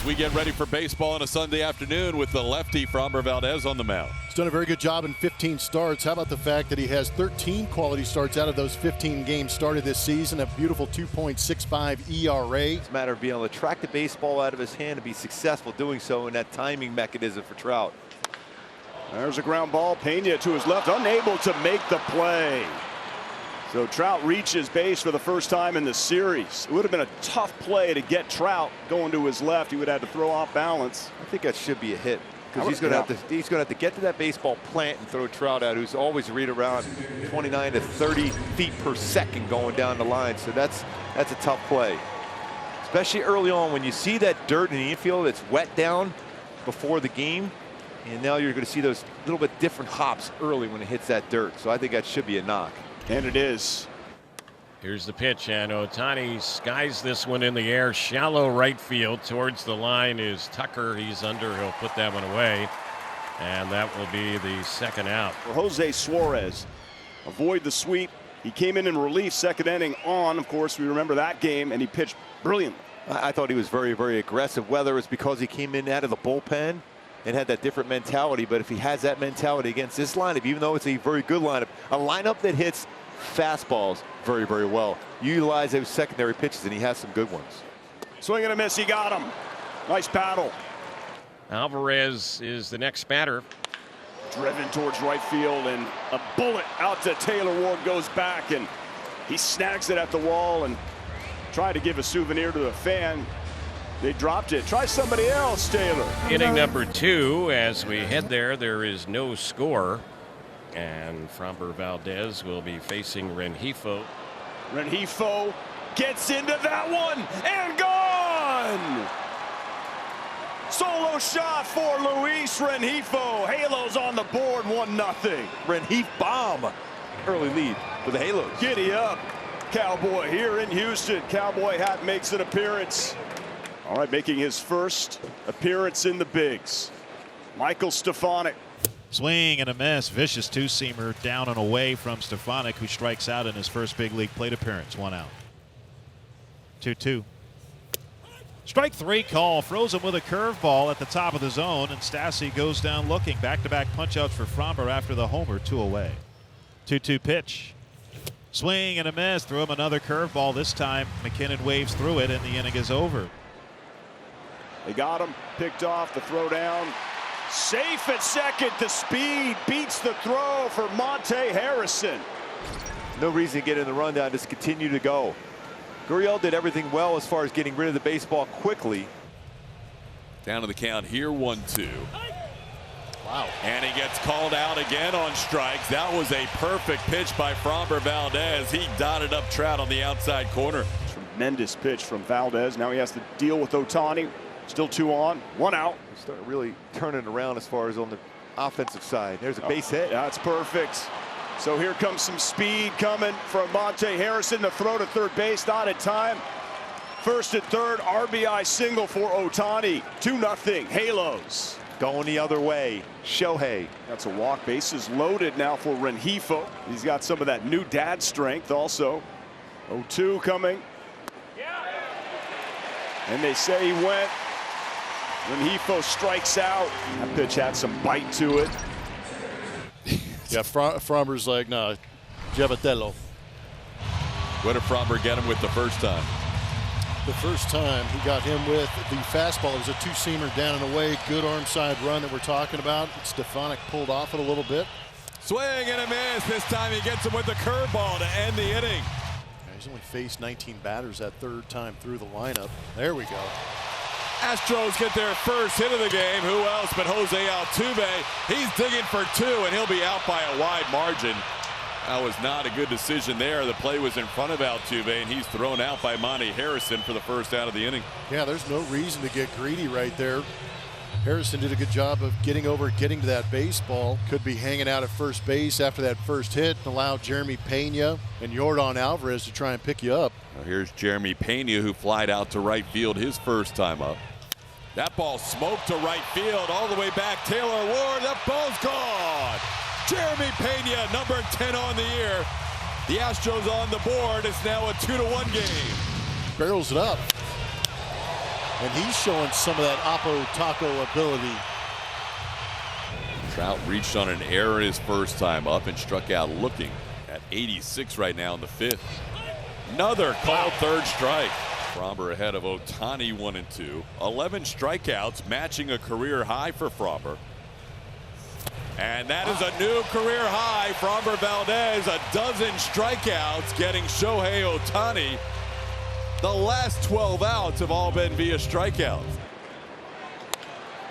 as we get ready for baseball on a Sunday afternoon with the lefty Framber Valdez on the mound. He's done a very good job in 15 starts. How about the fact that he has 13 quality starts out of those 15 games started this season, a beautiful 2.65 ERA. It's a matter of being able to track the baseball out of his hand and be successful doing so in that timing mechanism for Trout. There's a ground ball. Pena to his left, unable to make the play. So Trout reaches base for the first time in the series. It would have been a tough play to get Trout going to his left. He would have had to throw off balance. I think that should be a hit because he's going to have to get to that baseball plant and throw Trout out, who's always read around 29 to 30 feet per second going down the line. So that's a tough play, especially early on when you see that dirt in the infield that's wet down before the game. And now you're going to see those little bit different hops early when it hits that dirt. So I think that should be a knock. And it is. Here's the pitch, and Ohtani skies this one in the air, shallow right field. Towards the line is Tucker. He's under. He'll put that one away, and that will be the second out. For Jose Suarez, avoid the sweep. He came in relief, second inning on. Of course, we remember that game, and he pitched brilliantly. I thought he was very, very aggressive. Whether it's because he came in out of the bullpen and had that different mentality, but if he has that mentality against this lineup, even though it's a very good lineup, a lineup that hits fastballs very, very well, you utilize those secondary pitches, and he has some good ones. Swing and a miss. He got him. Nice paddle. Alvarez is the next batter. Driven towards right field, and a bullet out to Taylor. Ward goes back, and he snags it at the wall and tried to give a souvenir to the fan. They dropped it. Try somebody else, Taylor. Inning number 2. As we head there is no score. And Framber Valdez will be facing Rengifo. Rengifo gets into that one and gone. Solo shot for Luis Rengifo. Halos on the board, 1-0. Rengifo bomb. Early lead for the Halos. Giddy up, Cowboy here in Houston. Cowboy hat makes an appearance. All right, making his first appearance in the bigs, Michael Stefanik. Swing and a miss. Vicious two-seamer down and away from Stefanik, who strikes out in his first big league plate appearance. 1 out. 2-2. Strike 3 call. Throws him with a curveball at the top of the zone, and Stassi goes down looking. Back-to-back punch-outs for Framber after the homer. 2 away. 2-2 pitch. Swing and a miss. Threw him another curveball. This time McKinnon waves through it, and the inning is over. They got him. Picked off the throw down. Safe at second. The speed beats the throw for Monte Harrison. No reason to get in the rundown. Just continue to go. Gurriel did everything well as far as getting rid of the baseball quickly. Down to the count here, 1-2. Wow. And he gets called out again on strikes. That was a perfect pitch by Framber Valdez. He dotted up Trout on the outside corner. Tremendous pitch from Valdez. Now he has to deal with Ohtani. Still 2 on, 1 out. Starting really turning around as far as on the offensive side. There's a base hit. That's perfect. So here comes some speed coming from Monte Harrison. The throw to third base, not in time. First and third, RBI single for Ohtani. 2-0 Halos. Going the other way, Shohei. That's a walk. Bases loaded now for Rengifo. He's got some of that new dad strength also. 0-2 coming. And they say he went. Rengifo strikes out. That pitch had some bite to it. Yeah, Framber's like, no, Giavatello. What did Framber get him with the first time? The first time he got him with the fastball. It was a two-seamer down and away. Good arm side run that we're talking about. Stefanik pulled off it a little bit. Swing and a miss. This time he gets him with the curveball to end the inning. He's only faced 19 batters that third time through the lineup. There we go. Astros get their first hit of the game. Who else but Jose Altuve? He's digging for 2, and he'll be out by a wide margin. That was not a good decision there. The play was in front of Altuve, and he's thrown out by Monte Harrison for the first out of the inning. Yeah, there's no reason to get greedy right there. Harrison did a good job of getting over, getting to that baseball. Could be hanging out at first base after that first hit and allow Jeremy Pena and Yordan Alvarez to try and pick you up. Now here's Jeremy Pena, who flied out to right field his first time up. That ball smoked to right field all the way back. Taylor Ward, that ball's gone. Jeremy Pena, number 10 on the year. The Astros on the board. It's now a 2-1 game. Barrels it up. And he's showing some of that Oppo Taco ability. Trout reached on an error his first time up and struck out looking at 86 right now in the 5th. Another called third strike. Framber ahead of Ohtani 1-2. 11 strikeouts, matching a career high for Framber. And that is a new career high. Framber Valdez, a dozen strikeouts, getting Shohei Ohtani. The last 12 outs have all been via strikeouts.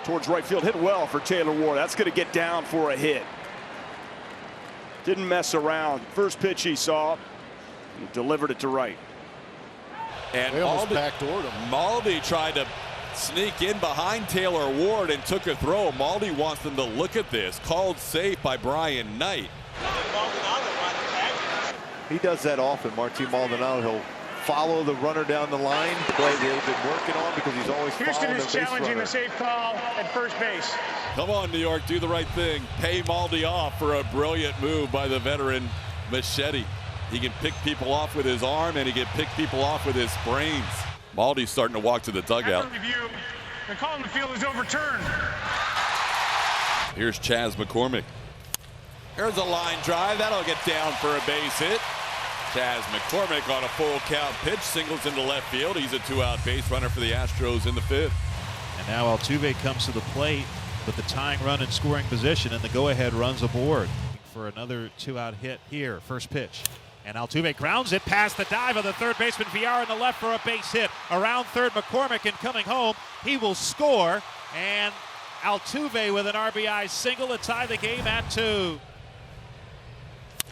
Towards right field, hit well for Taylor Ward. That's going to get down for a hit. Didn't mess around. First pitch he saw, he delivered it to right. And they almost backdoored him. Maldi tried to sneak in behind Taylor Ward and took a throw. Maldi wants them to look at this. Called safe by Brian Knight. He does that often. Martin Maldonado, he'll follow the runner down the line. The play they've been working on because he's always Houston following is the base challenging runner. the safe call at first base. Come on, New York, do the right thing. Pay Maldi off for a brilliant move by the veteran Machete. He can pick people off with his arm, and he can pick people off with his brains. Maldi's starting to walk to the dugout. After review, the call on the field is overturned. Here's Chas McCormick. There's a line drive. That'll get down for a base hit. Chas McCormick on a full count pitch, singles into left field. He's a 2-out base runner for the Astros in the 5th. And now Altuve comes to the plate with the tying run in scoring position, and the go-ahead runs aboard for another 2-out hit here. First pitch. And Altuve grounds it past the dive of the third baseman Villar in the left for a base hit. Around third, McCormick, and coming home, he will score. And Altuve with an RBI single to tie the game at 2.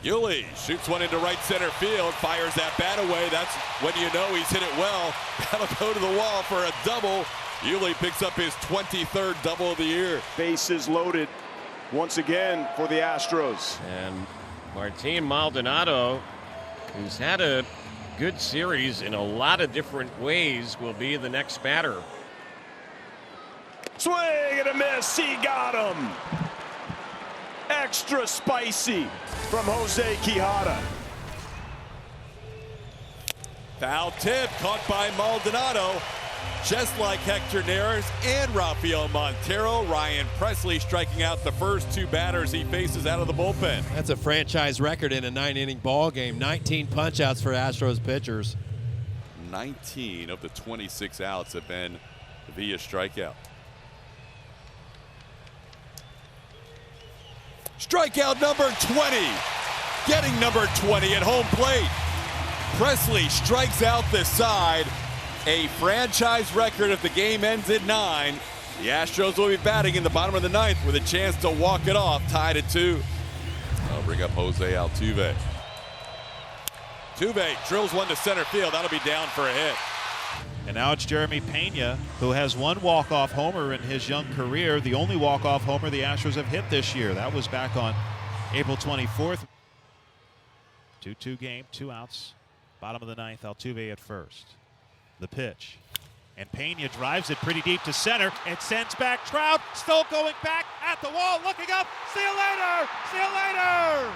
Yuli shoots one into right center field, fires that bat away. That's when you know he's hit it well. That'll go to the wall for a double. Yuli picks up his 23rd double of the year. Bases loaded once again for the Astros. And Martin Maldonado, who's had a good series in a lot of different ways, will be the next batter. Swing and a miss. He got him. Extra spicy from Jose Quijada. Foul tip caught by Maldonado. Just like Hector Neris and Rafael Montero, Ryan Presley striking out the first 2 batters he faces out of the bullpen. That's a franchise record in a 9-inning ball game. 19 punch-outs for Astros pitchers. 19 of the 26 outs have been via strikeout. Strikeout number 20. Getting number 20 at home plate. Presley strikes out the side. A franchise record if the game ends at 9. The Astros will be batting in the bottom of the 9th with a chance to walk it off, tied at 2. I'll bring up Jose Altuve. Altuve drills one to center field. That'll be down for a hit. And now it's Jeremy Pena, who has one walk-off homer in his young career. The only walk-off homer the Astros have hit this year. That was back on April 24th. 2-2 game, 2 outs. Bottom of the 9th, Altuve at first. The pitch. And Pena drives it pretty deep to center. It sends back Trout. Still going back at the wall, looking up. See you later! See you later!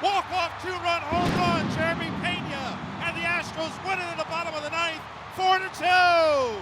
Walk-off 2-run home run, Jeremy Pena. And the Astros win it in the bottom of the 9th, 4-2.